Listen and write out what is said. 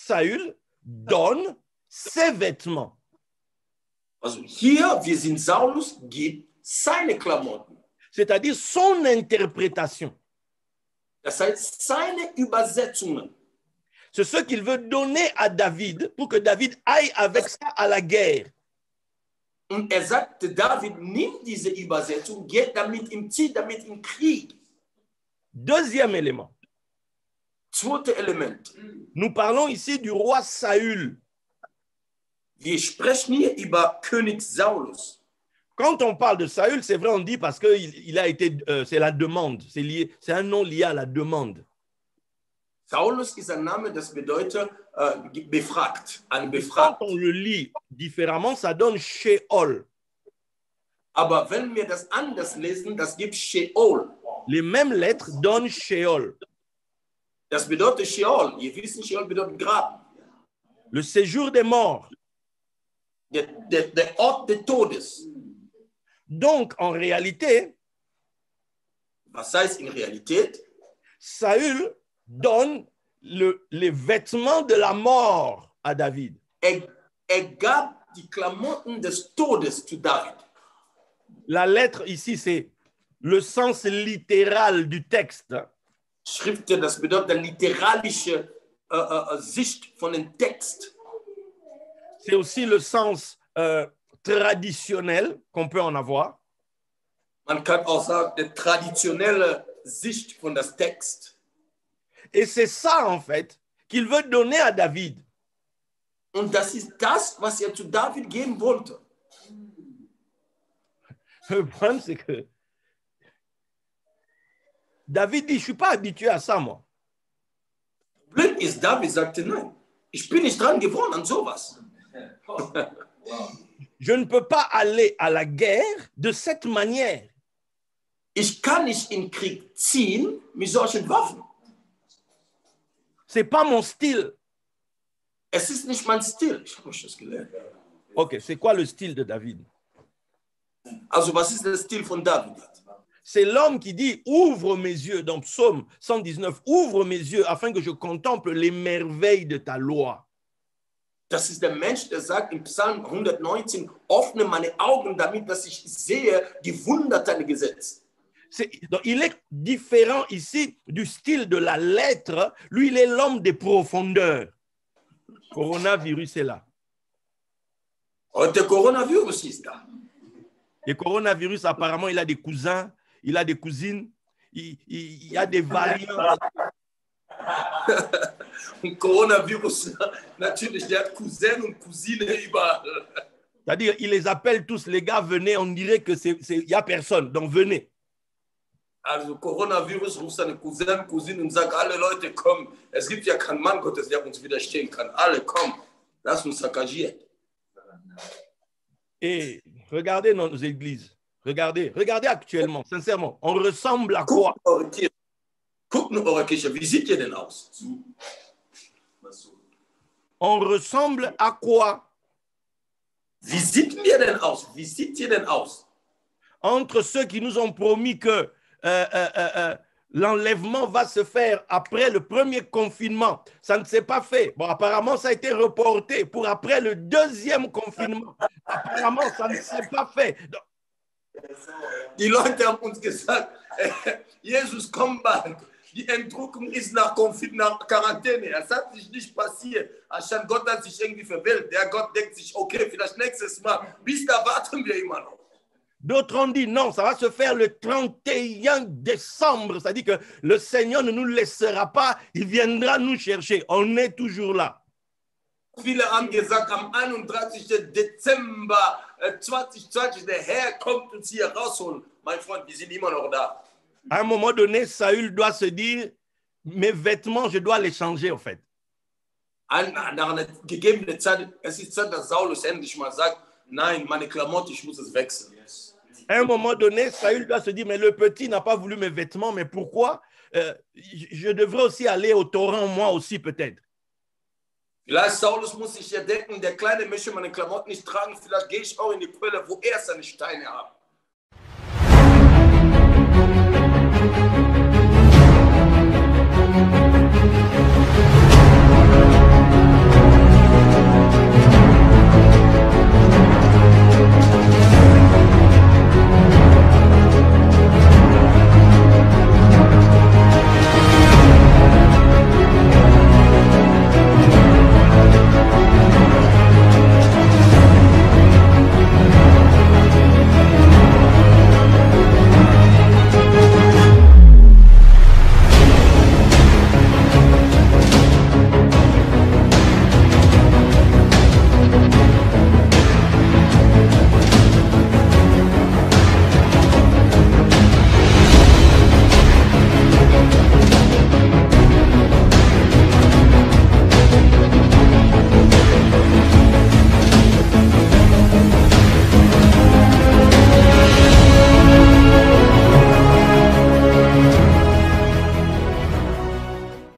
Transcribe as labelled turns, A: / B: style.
A: Saül donne ses vêtements.
B: Also hier, wir sind Saulus, gibt seine Klamotten.
A: C'est-à-dire son interprétation.
B: Das heißt, seine Übersetzungen.
A: C'est ce qu'il veut donner à David pour que David aille avec ça à la guerre.
B: Und sagte, David, nimm diese Übersetzung, geht damit zieh damit im Krieg.
A: Deuxième élément.
B: Zweites Element.
A: Nous parlons ici du roi Saül.
B: Wir sprechen hier über König Saulus.
A: Quand on parle de Saül, c'est vrai, on dit parce que il a été, c'est la demande, c'est un nom lié à la demande.
B: Saulus ist ein Name, das bedeutet befragt, ein
A: Quand
B: Befragt.
A: on le lit différemment, ça donne Sheol.
B: Aber wenn wir das anders lesen, das gibt Sheol.
A: Les mêmes lettres donnent Sheol.
B: Das bedeutet Sheol. Ihr wisst, Sheol bedeutet Grab.
A: Le séjour des morts.
B: Der Ort des Todes.
A: Donc, en réalité,
B: Was heißt in Realität?
A: Saül donne les vêtements de la mort à David.
B: Gab die Klamotten des Todes zu David.
A: La lettre ici, c'est le sens littéral du texte.
B: Schrift, das bedeutet literalische Sicht von dem Text.
A: C'est aussi le sens traditionnel qu'on peut en avoir.
B: Man kann auch sagen, die traditionelle Sicht von das Text.
A: Et c'est ça, en fait, qu'il veut donner à David.
B: Und das ist das, was er zu David geben wollte.
A: Le problème, c'est que David dit, je ne suis pas habitué à ça, moi.
B: Problem ist, David sagte, nein, ich bin nicht dran geworden an sowas.
A: Je ne peux pas aller à la guerre de cette manière.
B: Ich kann nicht in den Krieg ziehen mit solchen Waffen.
A: Ce n'est pas mon style.
B: Es ist nicht mein Stil. Ich habe das gelernt.
A: Ok, c'est quoi le style de David?
B: Also, was ist der Stil von David?
A: C'est l'homme qui dit, ouvre mes yeux, dans Psaume 119, ouvre mes yeux afin que je contemple les merveilles de ta loi.
B: Das ist der Mensch, der sagt im Psalm 119, öffne meine Augen, damit dass ich sehe die Wunder deiner Gesetze.
A: Donc, il est différent ici du style de la lettre. Lui, il est l'homme des profondeurs. Coronavirus est là.
B: Und der Coronavirus ist da.
A: Et coronavirus, apparemment, il a des cousins, il a des cousines, il y a des variants.
B: Und Coronavirus, natürlich, der hat Cousin und Cousine überall.
A: C'est-à-dire, il les appelle tous, les gars, venez, on dirait que il n'y a personne, donc venez.
B: Also Coronavirus ruft seine Cousine und sagt, alle Leute, kommen. Es gibt ja keinen Mann Gottes, der uns widerstehen kann. Alle, kommen, lass uns saccagieren.
A: Et regardez nos églises. Regardez actuellement, sincèrement. On ressemble à quoi?
B: Guckt nur eure Kirche, wie sieht ihr denn aus?
A: On ressemble à quoi?
B: Wie sieht ihr denn aus? Wie sieht ihr denn aus?
A: Entre ceux qui nous ont promis que l'enlèvement va se faire après le premier confinement. Ça ne s'est pas fait. Bon, apparemment, ça a été reporté pour après le deuxième confinement. Apparemment, ça ne s'est pas fait. Donc,
B: die Leute haben uns gesagt, Jesus kommt bald. Die Entrückung ist nach Quarantäne. Es hat sich nicht passiert. Anscheinend Gott hat sich irgendwie verwählt. Der Gott denkt sich, okay, vielleicht nächstes Mal. Bis da warten wir immer noch.
A: D'autres ont dit non, ça va se faire le 31 décembre. C'est-à-dire que le Seigneur ne nous laissera pas, il viendra nous chercher. On est toujours là.
B: Viele haben gesagt, am 31. Dezember 2020, der Herr kommt uns hier rausholen. Mein Freund, wir sind immer noch da.
A: À un moment donné, Saül doit se dire, mes vêtements, je dois les changer en fait.
B: Nach einer gegebenen Zeit, es ist Zeit, dass Saulus endlich mal sagt, nein, meine Klamotte, ich muss es wechseln.
A: À un moment donné, Saül doit se dire, mais le petit n'a pas voulu mes vêtements, mais pourquoi? Je devrais aussi aller au torrent, moi aussi peut-être.
B: Vielleicht Saulus muss sich ja denken, der Kleine möchte meine Klamotten nicht tragen, vielleicht gehe ich auch in die Quelle, wo er seine Steine hat.